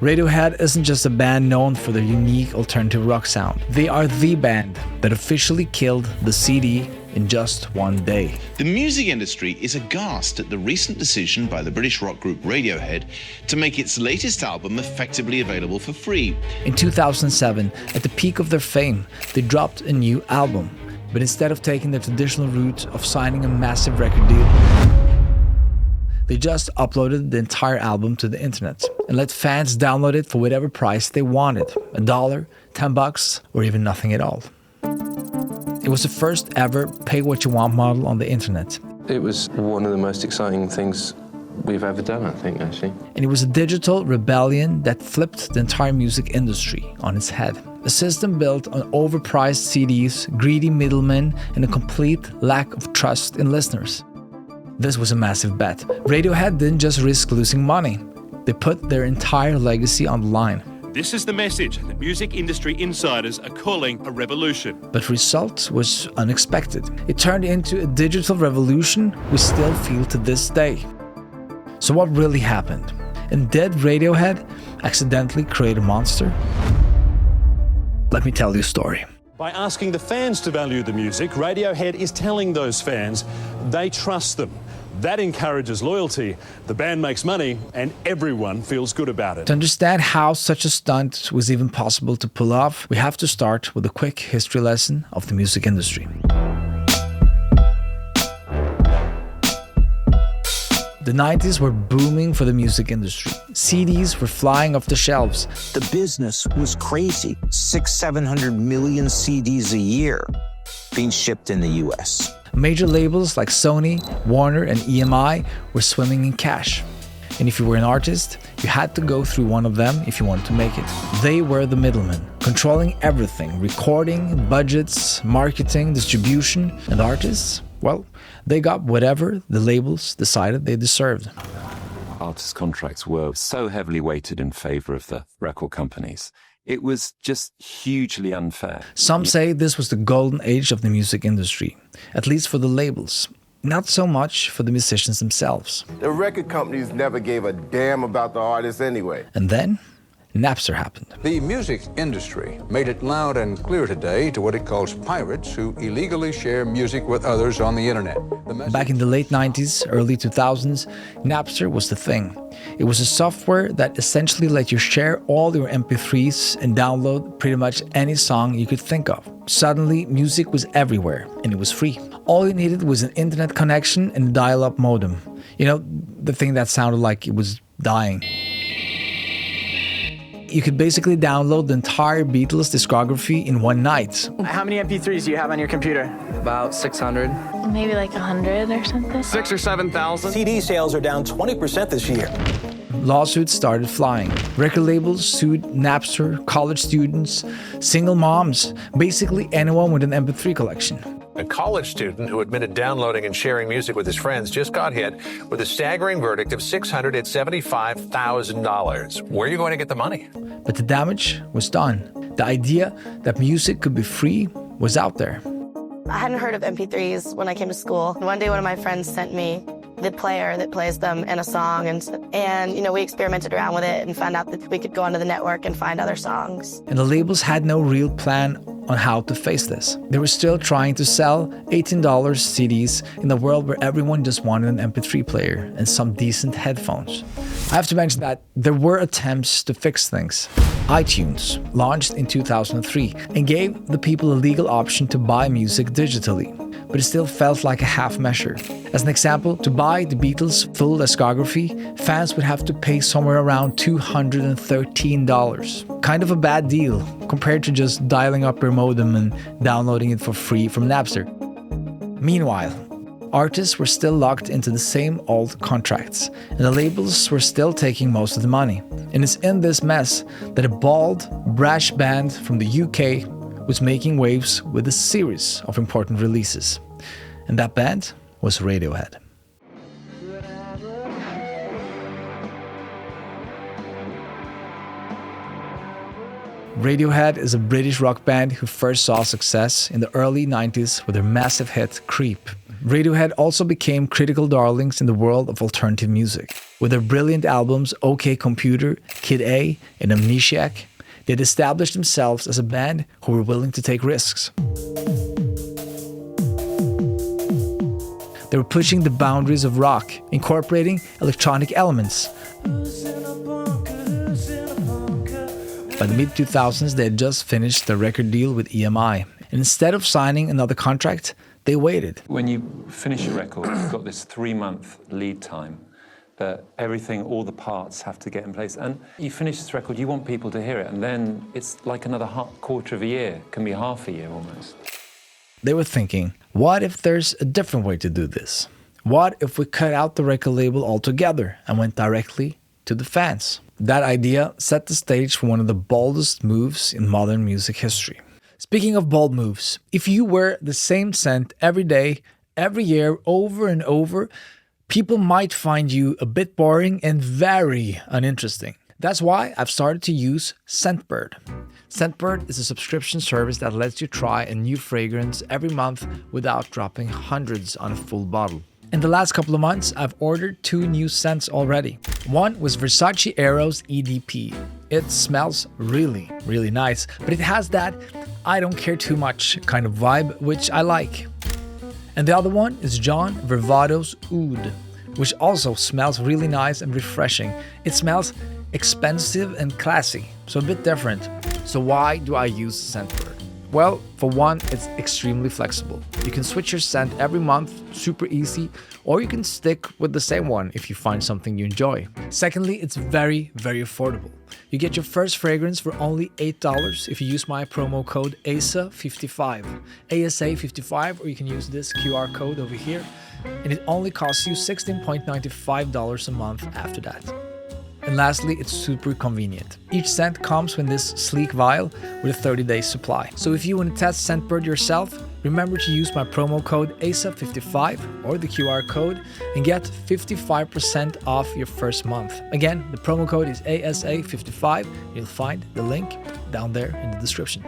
Radiohead isn't just a band known for their unique alternative rock sound. They are the band that officially killed the CD in just one day. The music industry is aghast at the recent decision by the British rock group Radiohead to make its latest album effectively available for free. In 2007, at the peak of their fame, they dropped a new album. But instead of taking the traditional route of signing a massive record deal, they just uploaded the entire album to the internet and let fans download it for whatever price they wanted, $1, $10, or even nothing at all. It was the first ever pay-what-you-want model on the internet. It was one of the most exciting things we've ever done, I think, actually. And it was a digital rebellion that flipped the entire music industry on its head. A system built on overpriced CDs, greedy middlemen, and a complete lack of trust in listeners. This was a massive bet. Radiohead didn't just risk losing money. They put their entire legacy on the line. This is the message that music industry insiders are calling a revolution. But the result was unexpected. It turned into a digital revolution we still feel to this day. So what really happened? And did Radiohead accidentally create a monster? Let me tell you a story. By asking the fans to value the music, Radiohead is telling those fans they trust them. That encourages loyalty, the band makes money, and everyone feels good about it. To understand how such a stunt was even possible to pull off, we have to start with a quick history lesson of the music industry. The 90s were booming for the music industry. CDs were flying off the shelves. The business was crazy. 600-700 million CDs a year being shipped in the US. Major labels like Sony, Warner, and EMI were swimming in cash. And if you were an artist, you had to go through one of them if you wanted to make it. They were the middlemen, controlling everything: recording, budgets, marketing, distribution. And artists, well, they got whatever the labels decided they deserved. Artist contracts were so heavily weighted in favor of the record companies. It was just hugely unfair. Some say this was the golden age of the music industry, at least for the labels. Not so much for the musicians themselves. The record companies never gave a damn about the artists anyway. And then Napster happened. The music industry made it loud and clear today to what it calls pirates who illegally share music with others on the internet. Back in the late 90s, early 2000s, Napster was the thing. It was a software that essentially let you share all your MP3s and download pretty much any song you could think of. Suddenly, music was everywhere, and it was free. All you needed was an internet connection and a dial-up modem. You know, the thing that sounded like it was dying. You could basically download the entire Beatles discography in one night. How many MP3s do you have on your computer? About 600. Maybe like 100 or something. 6,000 or 7,000. CD sales are down 20% this year. Lawsuits started flying. Record labels sued Napster, college students, single moms, basically anyone with an MP3 collection. A college student who admitted downloading and sharing music with his friends just got hit with a staggering verdict of $675,000. Where are you going to get the money? But the damage was done. The idea that music could be free was out there. I hadn't heard of MP3s when I came to school. One day one of my friends sent me the player that plays them in a song, and you know, we experimented around with it and found out that we could go onto the network and find other songs. And the labels had no real plan on how to face this. They were still trying to sell $18 CDs in a world where everyone just wanted an MP3 player and some decent headphones. I have to mention that there were attempts to fix things. iTunes launched in 2003 and gave the people a legal option to buy music digitally, but it still felt like a half measure. As an example, to buy the Beatles' full discography, fans would have to pay somewhere around $213. Kind of a bad deal compared to just dialing up your modem and downloading it for free from Napster. Meanwhile, artists were still locked into the same old contracts, and the labels were still taking most of the money. And it's in this mess that a bald, brash band from the UK was making waves with a series of important releases. And that band was Radiohead. Radiohead is a British rock band who first saw success in the early 90s with their massive hit Creep. Radiohead also became critical darlings in the world of alternative music. With their brilliant albums OK Computer, Kid A, and Amnesiac, they'd established themselves as a band who were willing to take risks. They were pushing the boundaries of rock, incorporating electronic elements. By the mid-2000s, they had just finished their record deal with EMI. And instead of signing another contract, they waited. When you finish a record, you've got this 3-month lead time that everything, all the parts have to get in place. And you finish this record, you want people to hear it, and then it's like another quarter of a year, can be half a year almost. They were thinking, what if there's a different way to do this? What if we cut out the record label altogether and went directly to the fans? That idea set the stage for one of the boldest moves in modern music history. Speaking of bold moves, if you wear the same scent every day, every year, over and over, people might find you a bit boring and very uninteresting. That's why I've started to use Scentbird. Scentbird is a subscription service that lets you try a new fragrance every month without dropping hundreds on a full bottle. In the last couple of months, I've ordered 2 new scents already. One was Versace Eros EDP. It smells really, really nice, but it has that I don't care too much kind of vibe, which I like. And the other one is John Vervado's Oud, which also smells really nice and refreshing. It smells expensive and classy, so a bit different. So why do I use Scentbird? Well, for one, it's extremely flexible. You can switch your scent every month, super easy, or you can stick with the same one if you find something you enjoy. Secondly, it's very, very affordable. You get your first fragrance for only $8 if you use my promo code ASA55. ASA55, or you can use this QR code over here, and it only costs you $16.95 a month after that. And lastly, it's super convenient. Each scent comes in this sleek vial with a 30-day supply. So if you want to test Scentbird yourself, remember to use my promo code ASA55 or the QR code and get 55% off your first month. Again, the promo code is ASA55. You'll find the link down there in the description.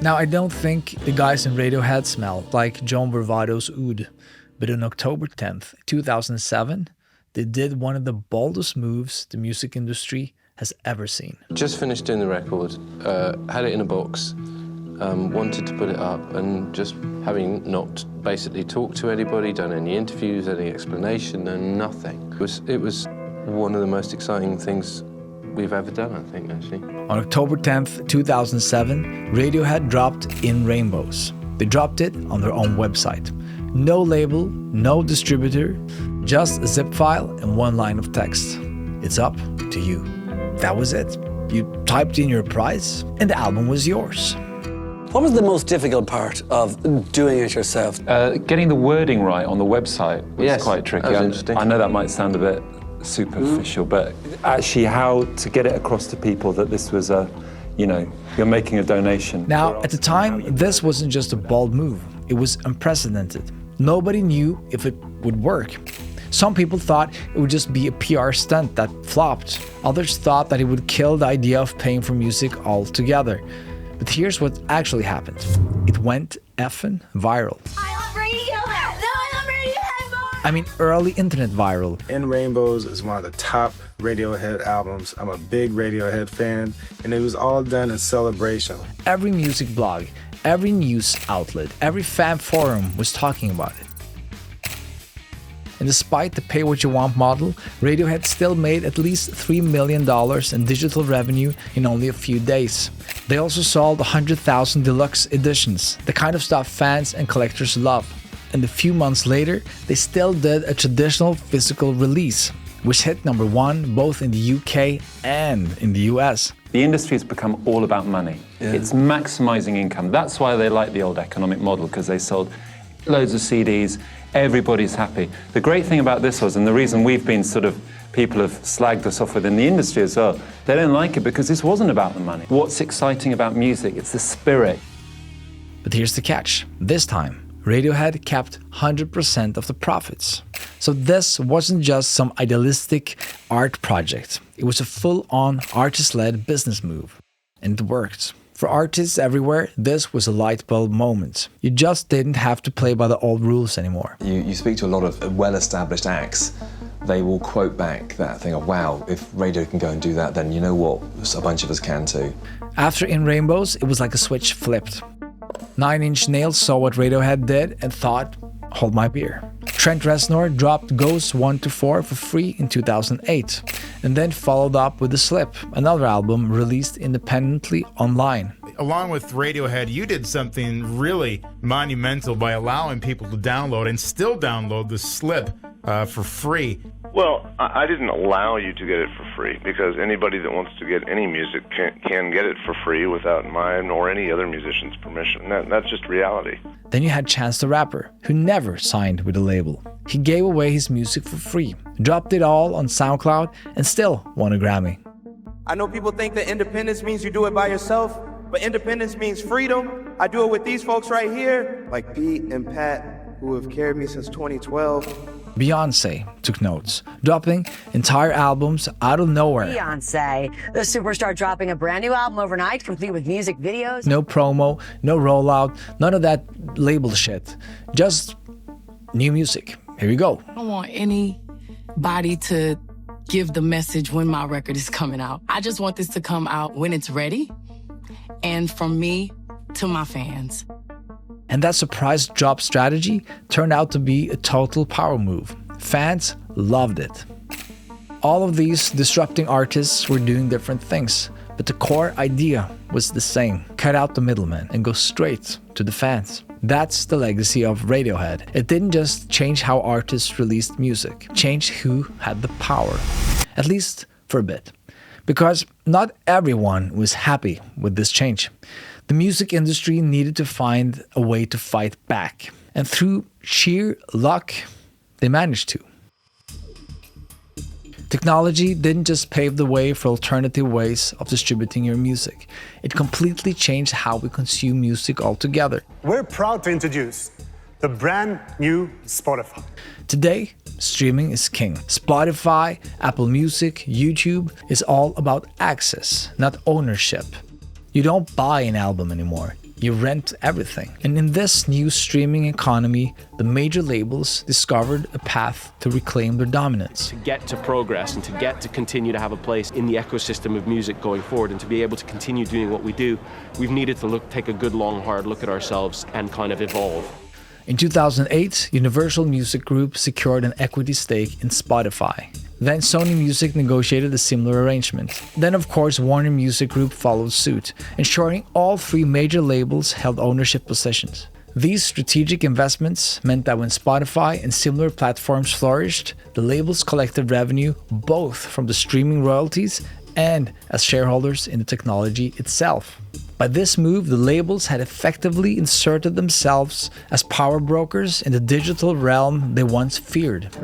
Now, I don't think the guys in Radiohead smell like John Vervado's Oud, but on October 10th, 2007, they did one of the boldest moves the music industry has ever seen. Just finished doing the record, had it in a box, wanted to put it up, and just having not basically talked to anybody, done any interviews, any explanation, and nothing. It was one of the most exciting things we've ever done, I think, actually. On October 10th, 2007, Radiohead dropped In Rainbows. They dropped it on their own website. No label, no distributor, just a zip file and one line of text. It's up to you. That was it. You typed in your price and the album was yours. What was the most difficult part of doing it yourself? Getting the wording right on the website was quite tricky. That was interesting. I know that might sound a bit superficial, but actually how to get it across to people that this was you're making a donation. Now, at the time, this wasn't just a bold move. It was unprecedented. Nobody knew if it would work. Some people thought it would just be a PR stunt that flopped. Others thought that it would kill the idea of paying for music altogether. But here's what actually happened. It went effing viral. I love Radiohead! No, I love Radiohead more! I mean, early internet viral. In Rainbows is one of the top Radiohead albums. I'm a big Radiohead fan, and it was all done in celebration. Every music blog, every news outlet, every fan forum was talking about it. And despite the pay-what-you-want model, Radiohead still made at least $3 million in digital revenue in only a few days. They also sold 100,000 deluxe editions, the kind of stuff fans and collectors love. And a few months later, they still did a traditional physical release, which hit #1 both in the UK and in the US. The industry has become all about money. Yeah. It's maximizing income. That's why they like the old economic model, because they sold loads of CDs, everybody's happy. The great thing about this was, and the reason we've been people have slagged us off within the industry as well, they don't like it because this wasn't about the money. What's exciting about music? It's the spirit. But here's the catch. This time, Radiohead kept 100% of the profits. So this wasn't just some idealistic art project. It was a full-on artist-led business move. And it worked. For artists everywhere, this was a light bulb moment. You just didn't have to play by the old rules anymore. You speak to a lot of well-established acts they will quote back that thing of, wow, if radio can go and do that, then you know what, a bunch of us can too. After In Rainbows, it was like a switch flipped. 9 Inch Nails saw what Radiohead did and thought, hold my beer. Trent Reznor dropped Ghosts 1-4 for free in 2008, and then followed up with The Slip, another album released independently online. Along with Radiohead, you did something really monumental by allowing people to download and still download The Slip for free. Well, I didn't allow you to get it for free, because anybody that wants to get any music can get it for free without mine or any other musician's permission. That's just reality. Then you had Chance the Rapper, who never signed with a label. He gave away his music for free, dropped it all on SoundCloud, and still won a Grammy. I know people think that independence means you do it by yourself, but independence means freedom. I do it with these folks right here, like Pete and Pat, who have carried me since 2012. Beyoncé took notes, dropping entire albums out of nowhere. Beyoncé, the superstar, dropping a brand new album overnight, complete with music videos. No promo, no rollout, none of that label shit. Just new music. Here we go. I don't want anybody to give the message when my record is coming out. I just want this to come out when it's ready, and from me to my fans. And that surprise drop strategy turned out to be a total power move. Fans loved it. All of these disrupting artists were doing different things, but the core idea was the same. Cut out the middleman and go straight to the fans. That's the legacy of Radiohead. It didn't just change how artists released music, it changed who had the power. At least for a bit. Because not everyone was happy with this change. The music industry needed to find a way to fight back. And through sheer luck, they managed to. Technology didn't just pave the way for alternative ways of distributing your music. It completely changed how we consume music altogether. We're proud to introduce the brand new Spotify. Today, streaming is king. Spotify, Apple Music, YouTube is all about access, not ownership. You don't buy an album anymore. You rent everything. And in this new streaming economy, the major labels discovered a path to reclaim their dominance. To get to progress and to get to continue to have a place in the ecosystem of music going forward and to be able to continue doing what we do, we've needed to take a good, long, hard look at ourselves and kind of evolve. In 2008, Universal Music Group secured an equity stake in Spotify. Then Sony Music negotiated a similar arrangement. Then of course Warner Music Group followed suit, ensuring all 3 major labels held ownership positions. These strategic investments meant that when Spotify and similar platforms flourished, the labels collected revenue both from the streaming royalties and as shareholders in the technology itself. By this move, the labels had effectively inserted themselves as power brokers in the digital realm they once feared.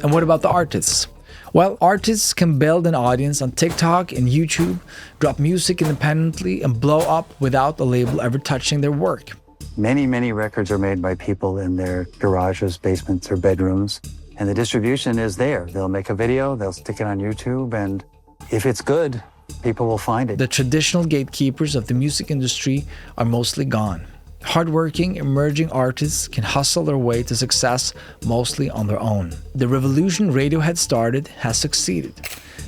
And what about the artists? Well, artists can build an audience on TikTok and YouTube, drop music independently, and blow up without a label ever touching their work. Many records are made by people in their garages, basements, or bedrooms, and the distribution is there. They'll make a video, they'll stick it on YouTube, and if it's good, people will find it. The traditional gatekeepers of the music industry are mostly gone. Hardworking, emerging artists can hustle their way to success mostly on their own. The revolution Radiohead started has succeeded.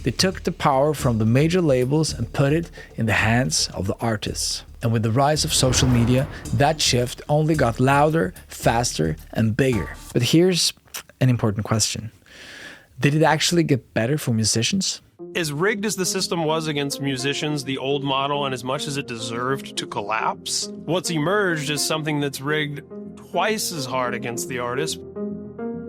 They took the power from the major labels and put it in the hands of the artists. And with the rise of social media, that shift only got louder, faster, and bigger. But here's an important question. Did it actually get better for musicians? As rigged as the system was against musicians, the old model, and as much as it deserved to collapse, what's emerged is something that's rigged twice as hard against the artist.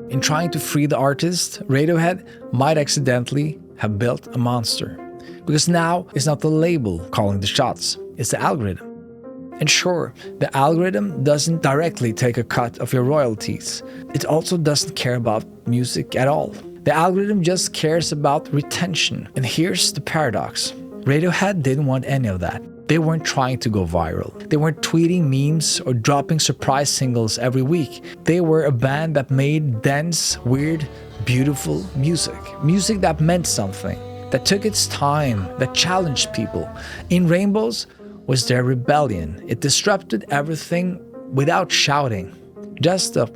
In trying to free the artist, Radiohead might accidentally have built a monster. Because now it's not the label calling the shots, it's the algorithm. And sure, the algorithm doesn't directly take a cut of your royalties. It also doesn't care about music at all. The algorithm just cares about retention. And here's the paradox. Radiohead didn't want any of that. They weren't trying to go viral. They weren't tweeting memes or dropping surprise singles every week. They were a band that made dense, weird, beautiful music. Music that meant something, that took its time, that challenged people. In Rainbows was their rebellion. It disrupted everything without shouting. Just a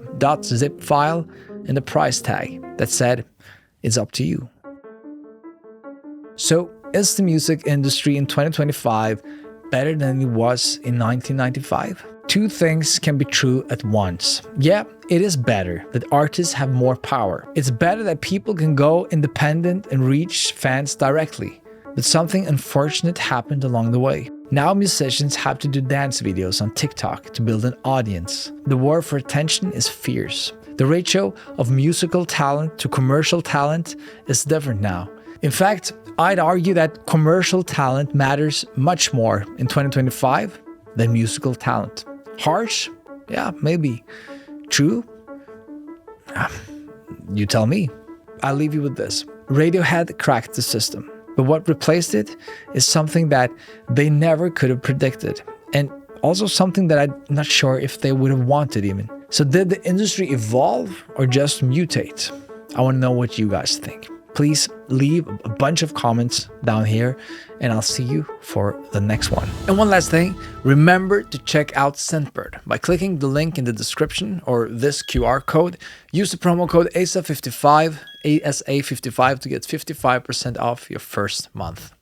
.zip file and a price tag. That said, it's up to you. So, is the music industry in 2025 better than it was in 1995? Two things can be true at once. Yeah, it is better that artists have more power. It's better that people can go independent and reach fans directly. But something unfortunate happened along the way. Now musicians have to do dance videos on TikTok to build an audience. The war for attention is fierce. The ratio of musical talent to commercial talent is different now. In fact, I'd argue that commercial talent matters much more in 2025 than musical talent. Harsh? Yeah, maybe. True? You tell me. I'll leave you with this. Radiohead cracked the system, but what replaced it is something that they never could have predicted, and also something that I'm not sure if they would have wanted even. So did the industry evolve or just mutate? I want to know what you guys think. Please leave a bunch of comments down here and I'll see you for the next one. And one last thing, remember to check out Scentbird by clicking the link in the description or this QR code. Use the promo code ASA55, ASA55 to get 55% off your first month.